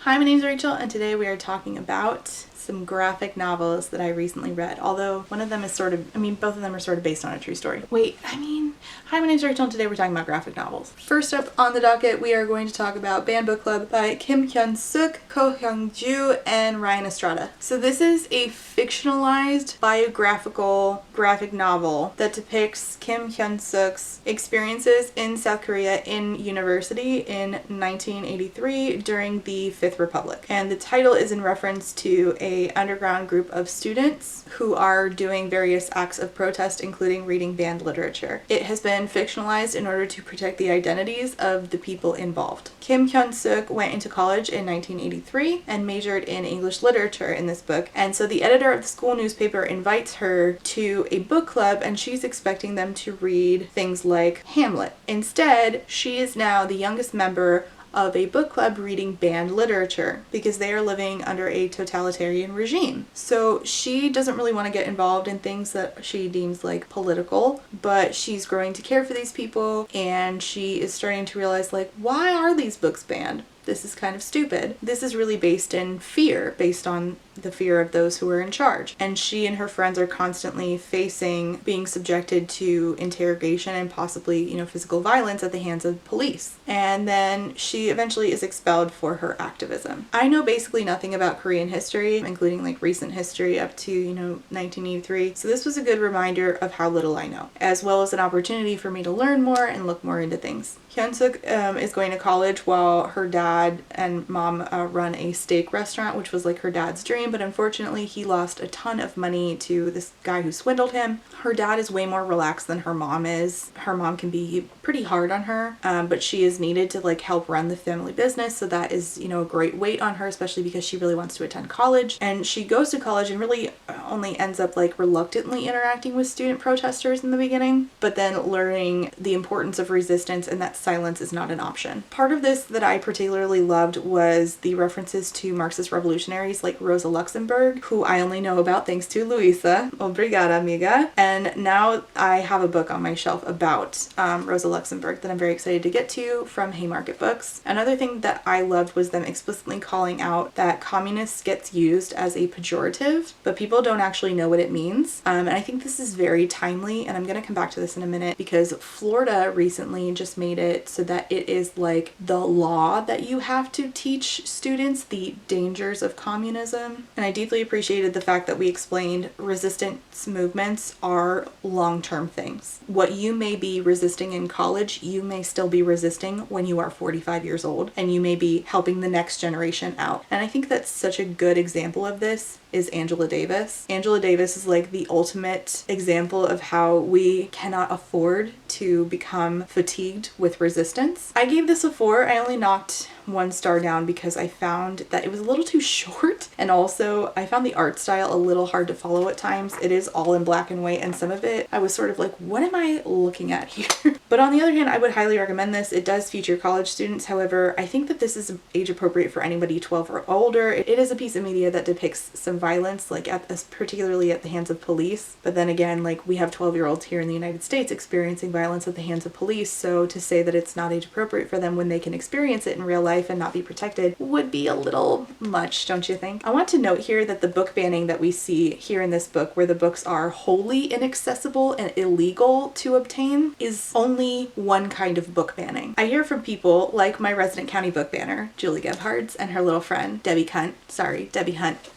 Hi, my name is Rachel, and today we are talking about some graphic novels that I recently read, although one of them is both of them are sort of based on a true story. Hi, my name is Rachel, and today we're talking about graphic novels. First up on the docket, we are going to talk about Banned Book Club by Kim Hyun-suk, Ko Hyung-ju, and Ryan Estrada. So this is a fictionalized biographical graphic novel that depicts Kim Hyun-suk's experiences in South Korea in university in 1983 during the Fifth Republic. And the title is in reference to a underground group of students who are doing various acts of protest, including reading banned literature. It has been fictionalized in order to protect the identities of the people involved. Kim Hyun-suk went into college in 1983 and majored in English literature in this book, and so the editor of the school newspaper invites her to a book club, and she's expecting them to read things like Hamlet. Instead, she is now the youngest member of a book club reading banned literature because they are living under a totalitarian regime. So she doesn't really want to get involved in things that she deems like political, but she's growing to care for these people, and she is starting to realize, like, why are these books banned? This is kind of stupid. This is really based in fear, based on the fear of those who are in charge. And she and her friends are constantly facing being subjected to interrogation and possibly, physical violence at the hands of police. And then she eventually is expelled for her activism. I know basically nothing about Korean history, including like recent history up to, 1983. So this was a good reminder of how little I know, as well as an opportunity for me to learn more and look more into things. Hyun-suk is going to college while her dad and mom run a steak restaurant, which was like her dad's dream, but unfortunately he lost a ton of money to this guy who swindled him. Her dad is way more relaxed than her mom is. Her mom can be pretty hard on her, but she is needed to like help run the family business, so that is, a great weight on her, especially because she really wants to attend college. And she goes to college and really only ends up like reluctantly interacting with student protesters in the beginning, but then learning the importance of resistance and that silence is not an option. Part of this that I particularly loved was the references to Marxist revolutionaries like Rosa Luxemburg, who I only know about thanks to Luisa. Obrigada, amiga. And now I have a book on my shelf about Rosa Luxemburg that I'm very excited to get to from Haymarket Books. Another thing that I loved was them explicitly calling out that communist gets used as a pejorative, but people don't actually know what it means. And I think this is very timely, and I'm going to come back to this in a minute because Florida recently just made it so that it is like the law that you have to teach students the dangers of communism. And I deeply appreciated the fact that we explained resistance movements are long-term things. What you may be resisting in college, you may still be resisting when you are 45 years old, and you may be helping the next generation out. And I think that's such a good example of this is Angela Davis. Angela Davis is like the ultimate example of how we cannot afford to become fatigued with resistance. I gave this a 4. I only knocked 1 star down because I found that it was a little too short, and also I found the art style a little hard to follow at times. It is all in black and white, and some of it I was sort of like, what am I looking at here? But on the other hand, I would highly recommend this. It does feature college students. However, I think that this is age appropriate for anybody 12 or older. It is a piece of media that depicts some violence, like particularly at the hands of police. But then again, like we have 12-year-olds here in the United States experiencing violence at the hands of police. So to say that it's not age appropriate for them when they can experience it in real life and not be protected would be a little much, don't you think? I want to note here that the book banning that we see here in this book, where the books are wholly inaccessible and illegal to obtain, is only one kind of book banning. I hear from people like my resident county book banner, Julie Gebhards, and her little friend, Debbie Hunt,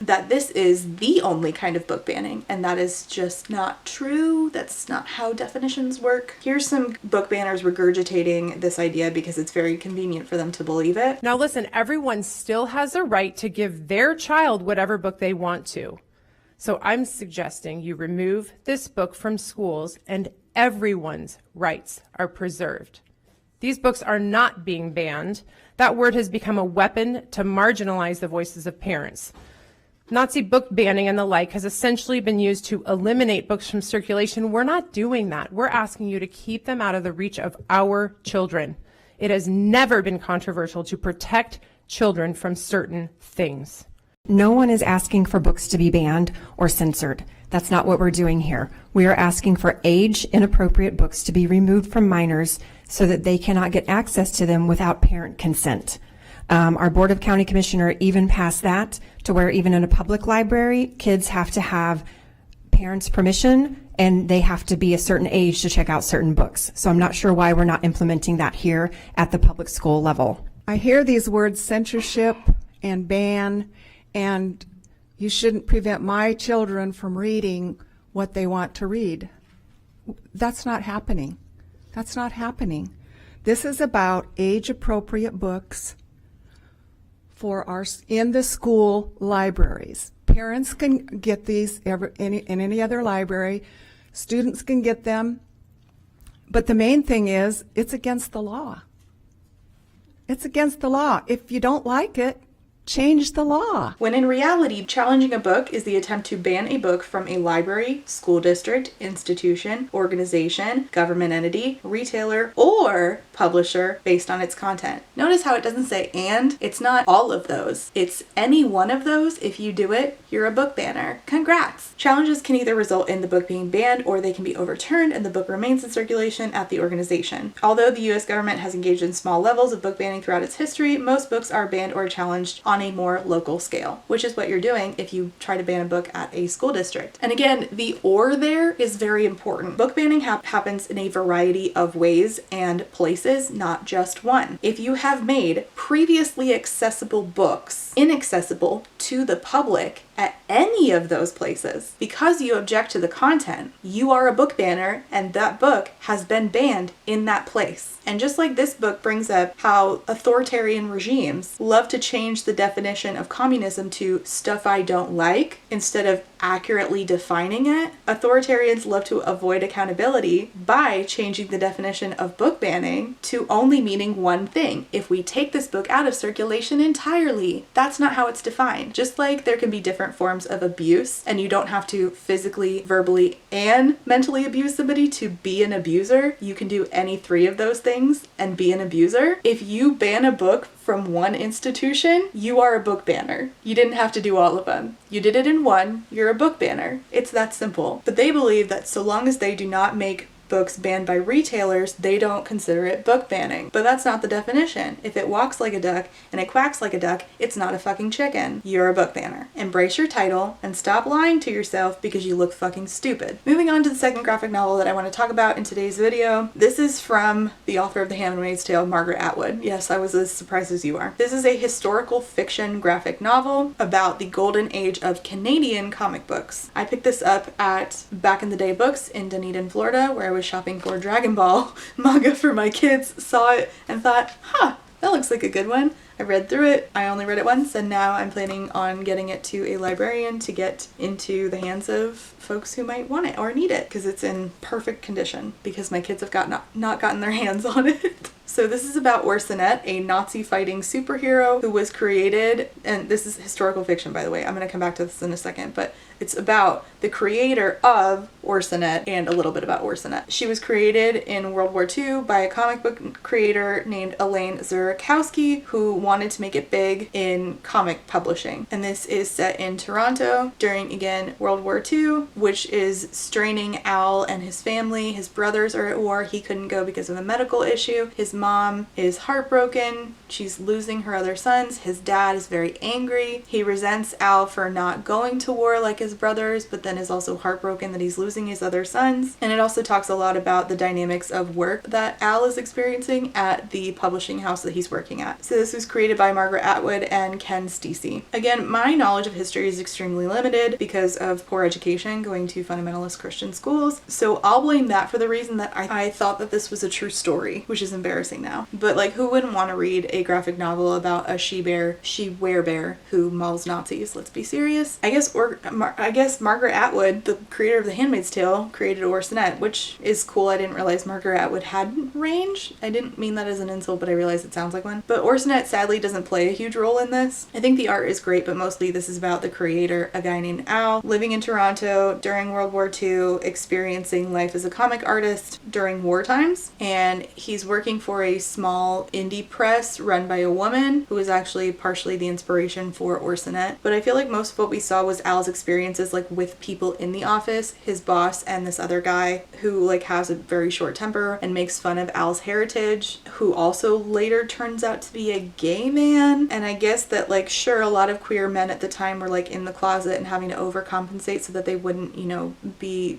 that this is the only kind of book banning, and that is just not true. That's not how definitions work. Here's some book banners regurgitating this idea because it's very convenient for them to believe it. Now listen, everyone still has a right to give their child whatever book they want to. So I'm suggesting you remove this book from schools and everyone's rights are preserved. These books are not being banned. That word has become a weapon to marginalize the voices of parents. Nazi book banning and the like has essentially been used to eliminate books from circulation. We're not doing that. We're asking you to keep them out of the reach of our children. It has never been controversial to protect children from certain things. No one is asking for books to be banned or censored. That's not what we're doing here. We are asking for age-inappropriate books to be removed from minors so that they cannot get access to them without parent consent. Our Board of County Commissioner even passed that to where even in a public library, kids have to have parents' permission and they have to be a certain age to check out certain books. So I'm not sure why we're not implementing that here at the public school level. I hear these words censorship and ban, and you shouldn't prevent my children from reading what they want to read. That's not happening. That's not happening. This is about age-appropriate books for in the school libraries. Parents can get these in any other library. Students can get them. But the main thing is, it's against the law. It's against the law. If you don't like it, change the law. When in reality, challenging a book is the attempt to ban a book from a library, school district, institution, organization, government entity, retailer, or publisher based on its content. Notice how it doesn't say and. It's not all of those. It's any one of those. If you do it, you're a book banner. Congrats! Challenges can either result in the book being banned or they can be overturned and the book remains in circulation at the organization. Although the US government has engaged in small levels of book banning throughout its history, most books are banned or challenged on a more local scale, which is what you're doing if you try to ban a book at a school district. And again, the or there is very important. Book banning happens in a variety of ways and places, not just one. If you have made previously accessible books inaccessible to the public at any of those places because you object to the content, you are a book banner and that book has been banned in that place. And just like this book brings up how authoritarian regimes love to change the definition of communism to stuff I don't like instead of accurately defining it, authoritarians love to avoid accountability by changing the definition of book banning to only meaning one thing. If we take this book out of circulation entirely, that's not how it's defined. Just like there can be different forms of abuse and you don't have to physically, verbally, and mentally abuse somebody to be an abuser, you can do any three of those things and be an abuser. If you ban a book from one institution, you are a book banner. You didn't have to do all of them. You did it in one, you're a book banner. It's that simple. But they believe that so long as they do not make books banned by retailers, they don't consider it book banning. But that's not the definition. If it walks like a duck and it quacks like a duck, it's not a fucking chicken. You're a book banner. Embrace your title and stop lying to yourself because you look fucking stupid. Moving on to the second graphic novel that I want to talk about in today's video. This is from the author of The Handmaid's Tale, Margaret Atwood. Yes, I was as surprised as you are. This is a historical fiction graphic novel about the golden age of Canadian comic books. I picked this up at Back in the Day Books in Dunedin, Florida, where I was shopping for Dragon Ball manga for my kids, saw it and thought, that looks like a good one. I read through it. I only read it once and now I'm planning on getting it to a librarian to get into the hands of folks who might want it or need it because it's in perfect condition because my kids have not gotten their hands on it. So this is about Orsonet, a Nazi fighting superhero who was created, and this is historical fiction by the way, I'm going to come back to this in a second, but it's about the creator of Orsonet and a little bit about Orsonet. She was created in World War II by a comic book creator named Elaine Zurakowski who wanted to make it big in comic publishing. And this is set in Toronto during, again, World War II, which is straining Al and his family. His brothers are at war. He couldn't go because of a medical issue. His mom is heartbroken. She's losing her other sons. His dad is very angry. He resents Al for not going to war like his brothers, but then is also heartbroken that he's losing his other sons. And it also talks a lot about the dynamics of work that Al is experiencing at the publishing house that he's working at. So this was created by Margaret Atwood and Ken Stacey. Again, my knowledge of history is extremely limited because of poor education going to fundamentalist Christian schools. So I'll blame that for the reason that I thought that this was a true story, which is embarrassing now. But like, who wouldn't want to read a graphic novel about a she-werebear who mauls Nazis? Let's be serious. I guess Margaret Atwood, the creator of The Handmaid's Tale, created Orsonet, which is cool. I didn't realize Margaret Atwood had range. I didn't mean that as an insult, but I realized it sounds like one. But Orsonet sadly doesn't play a huge role in this. I think the art is great, but mostly this is about the creator, a guy named Al, living in Toronto during World War II, experiencing life as a comic artist during war times, and he's working for for a small indie press run by a woman who was actually partially the inspiration for Orsonet. But I feel like most of what we saw was Al's experiences like with people in the office, his boss and this other guy who like has a very short temper and makes fun of Al's heritage, who also later turns out to be a gay man. And I guess that like sure, a lot of queer men at the time were like in the closet and having to overcompensate so that they wouldn't, you know, be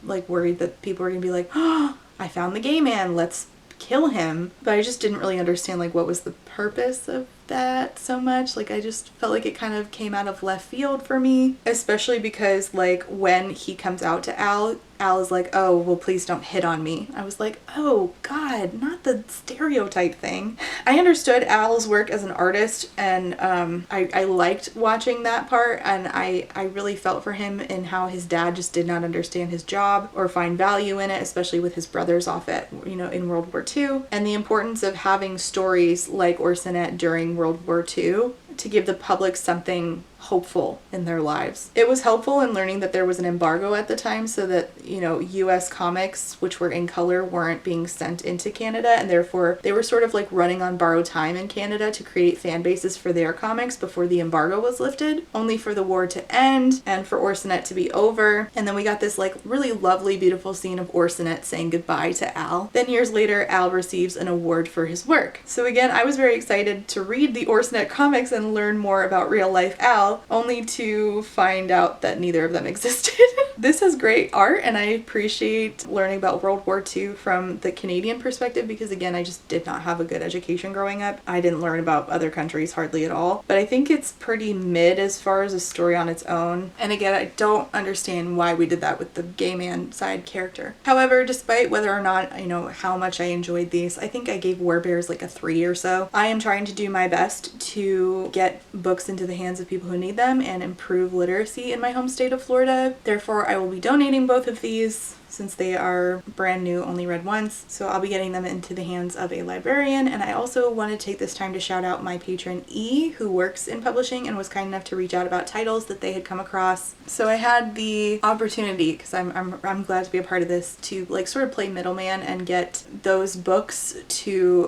like worried that people were gonna be like, oh, I found the gay man, let's kill him. But I just didn't really understand like what was the purpose of that so much. Like I just felt like it kind of came out of left field for me, especially because like when he comes out to Al is like, oh, well, please don't hit on me. I was like, oh God, not the stereotype thing. I understood Al's work as an artist, and I liked watching that part, and I really felt for him in how his dad just did not understand his job or find value in it, especially with his brothers off at, you know, in World War II, and the importance of having stories like Orsonet during World War II to give the public something hopeful in their lives. It was helpful in learning that there was an embargo at the time so that, you know, US comics, which were in color, weren't being sent into Canada, and therefore they were sort of like running on borrowed time in Canada to create fan bases for their comics before the embargo was lifted, only for the war to end and for Orsonet to be over. And then we got this like really lovely, beautiful scene of Orsonet saying goodbye to Al. Then years later, Al receives an award for his work. So again, I was very excited to read the Orsonet comics and learn more about real life Al, only to find out that neither of them existed. This is great art, and I appreciate learning about World War II from the Canadian perspective because, again, I just did not have a good education growing up. I didn't learn about other countries hardly at all, but I think it's pretty mid as far as a story on its own. And again, I don't understand why we did that with the gay man side character. However, despite whether or not, you know, how much I enjoyed these, I think I gave War Bears like a 3 or so. I am trying to do my best to get books into the hands of people who need them and improve literacy in my home state of Florida. Therefore, I will be donating both of these since they are brand new, only read once. So I'll be getting them into the hands of a librarian. And I also want to take this time to shout out my patron E, who works in publishing and was kind enough to reach out about titles that they had come across. So I had the opportunity, because I'm glad to be a part of this, to like sort of play middleman and get those books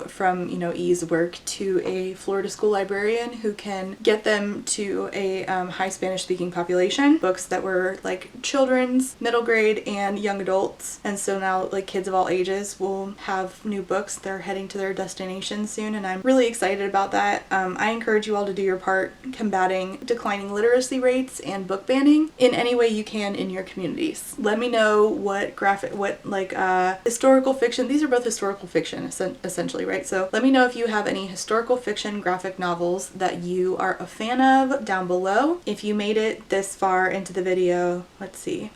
from you know E's work to a Florida school librarian who can get them to a high Spanish speaking population. Books that were like children's, middle grade, and young adults. And so now like kids of all ages will have new books. They're heading to their destination soon, and I'm really excited about that. I encourage you all to do your part combating declining literacy rates and book banning in any way you can in your communities. Let me know what historical fiction, these are both historical fiction essentially, right? So let me know if you have any historical fiction graphic novels that you are a fan of down below. If you made it this far into the video, let's see.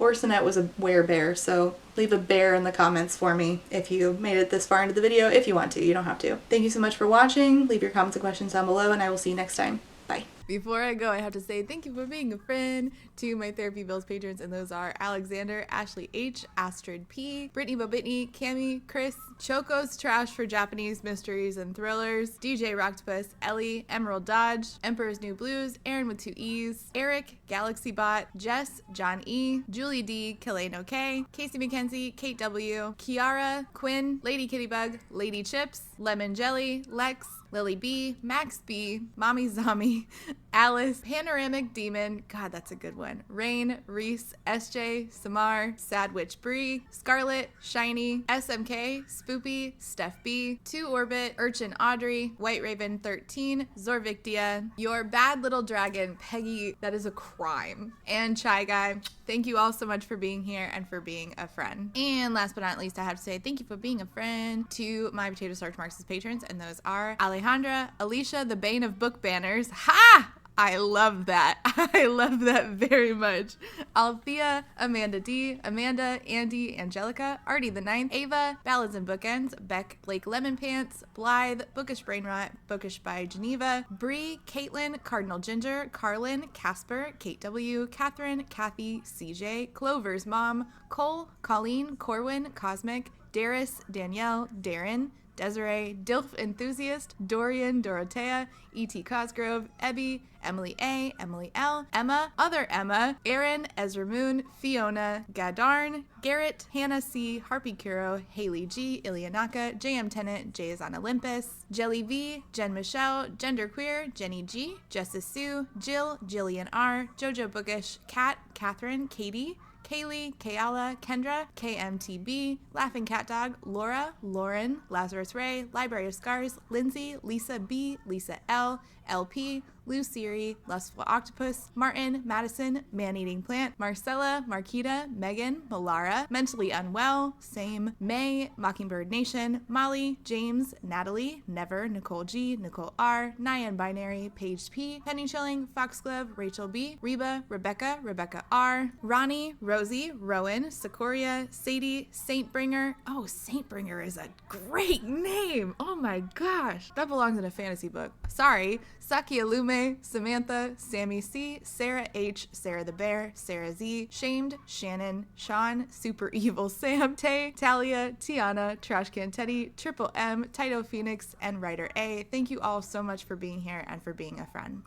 Orsonet was a werebear, so leave a bear in the comments for me if you made it this far into the video. If you want to, you don't have to. Thank you so much for watching. Leave your comments and questions down below, and I will see you next time. Bye. Before I go, I have to say thank you for being a friend to my Therapy Bills patrons, and those are Alexander, Ashley H, Astrid P, Brittany Bobitney, Cami, Chris, Choco's Trash for Japanese Mysteries and Thrillers, DJ Rocktopus, Ellie, Emerald Dodge, Emperor's New Blues, Aaron with 2 E's, Eric, Galaxy Bot, Jess, John E, Julie D, Kaleno K, Casey McKenzie, Kate W, Kiara, Quinn, Lady Kittybug, Lady Chips, Lemon Jelly, Lex, Lily B, Max B, Mommy Zombie, Alice, Panoramic Demon, God, that's a good one, Rain, Reese, SJ, Samar, Sad Witch Bree, Scarlet, Shiny, SMK, Spoopy, Steph B, 2 Orbit, Urchin Audrey, White Raven 13, Zorvictia, Your Bad Little Dragon, Peggy, that is a crime, and Chai Guy. Thank you all so much for being here and for being a friend. And last but not least, I have to say thank you for being a friend to my Potato Starch Marxist patrons, and those are Alejandra, Alicia, the Bane of Book Banners. Ha! I love that. I love that very much. Althea, Amanda D, Amanda, Andy, Angelica, Artie the Ninth, Ava, Ballads and Bookends, Beck, Blake Lemon Pants, Blythe, Bookish Brain Rot, Bookish by Geneva, Bree, Caitlin, Cardinal Ginger, Carlin, Casper, Kate W, Catherine, Kathy, CJ, Clover's Mom, Cole, Colleen, Corwin, Cosmic, Darius, Danielle, Darren, Desiree, Dilf Enthusiast, Dorian, Dorothea, E.T. Cosgrove, Ebby, Emily A, Emily L, Emma, Other Emma, Aaron, Ezra Moon, Fiona, Gadarn, Garrett, Hannah C, Harpy Kuro, Haley G, Ilianaka, JM Tennant, Jay is on Olympus, Jelly V, Jen Michelle, Genderqueer, Jenny G, Justice Sue, Jill, Jillian R, Jojo Bookish, Kat, Catherine, Katie, Kaylee, Kayala, Kendra, KMTB, Laughing Cat Dog, Laura, Lauren, Lazarus Ray, Library of Scars, Lindsay, Lisa B, Lisa L, LP, Lou Siri, Lustful Octopus, Martin, Madison, Man-Eating Plant, Marcella, Marquita, Megan, Malara, Mentally Unwell, Same, May, Mockingbird Nation, Molly, James, Natalie, Never, Nicole G, Nicole R, Nyan Binary, Paige P, Penny Chilling, Foxglove, Rachel B, Reba, Rebecca, Rebecca R, Ronnie, Rosie, Rowan, Secoria, Sadie, Saintbringer. Oh, Saintbringer is a great name. Oh my gosh. That belongs in a fantasy book. Sorry. Saki Alume, Samantha, Sammy C, Sarah H, Sarah the Bear, Sarah Z, Shamed, Shannon, Sean, Super Evil Sam, Tay, Talia, Tiana, Trashcan Teddy, Triple M, Tito Phoenix, and Writer A. Thank you all so much for being here and for being a friend.